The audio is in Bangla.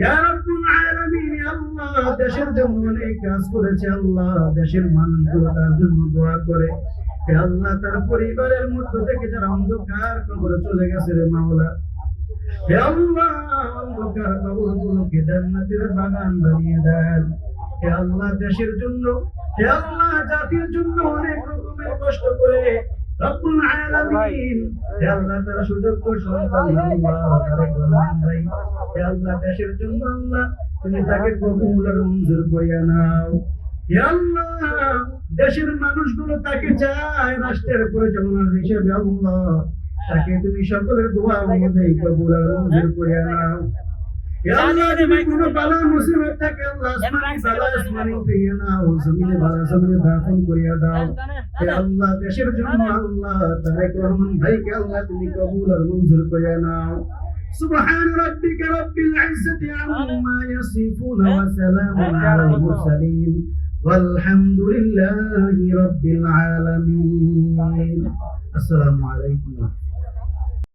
ইয়া রাব্বুল আলামিন, আল্লাহ দেশের জন্য অনেক কাজ করেছে, আল্লাহ দেশের মানুষগুলো তার জন্য দোয়া করে। হে আল্লাহ, তার পরিবারের মধ্য থেকে যারা অন্ধকার কবরে চলে গেছে রে মাওলা, হে আল্লাহ অন্ধকার কবরগুলোকে জান্নাতের বাগান বানিয়ে দেন। হে আল্লাহ দেশের জন্য, হে আল্লাহ জাতির জন্য অনেক রকমের কষ্ট করে রব্বুল আলামিন, হে আল্লাহ তার সুযোগ্য সন্তান আল্লাহ তারেক রহমান ভাই, হে আল্লাহ দেশের জন্য আল্লাহ তুমি তাকে কবুল আর মঞ্জুর করিয়া নাও। হে আল্লাহ দেশের মানুষগুলো তাকে চায় রাষ্ট্রের পরিচালনার হিসেবে, আল্লাহ তাকে তুমি সকলের দোয়া অনুযায়ী কবুল আর মঞ্জুর করিয়া নাও। হে আল্লাহ যদি কোনো বালা মুসিবত থাকে আল্লাহ আসমানি বালা আসমানি উঠাইয়া নাও, জমিনে বালা জমিনে দাফন করিয়া দাও। হে আল্লাহ দেশের জন্য আল্লাহ তারেক রহমান ভাইকে আল্লাহ তুমি কবুল আর মঞ্জুর করিয়া নাও। সুবহান রাব্বিকা রাব্বিল ইজ্জাতি আম্মা ইয়াসিফুন ওয়া সালামুন আলাল মুরসালিন ওয়ালহামদুলিল্লাহি রাব্বিল আলামিন। আসসালামু আলাইকুম।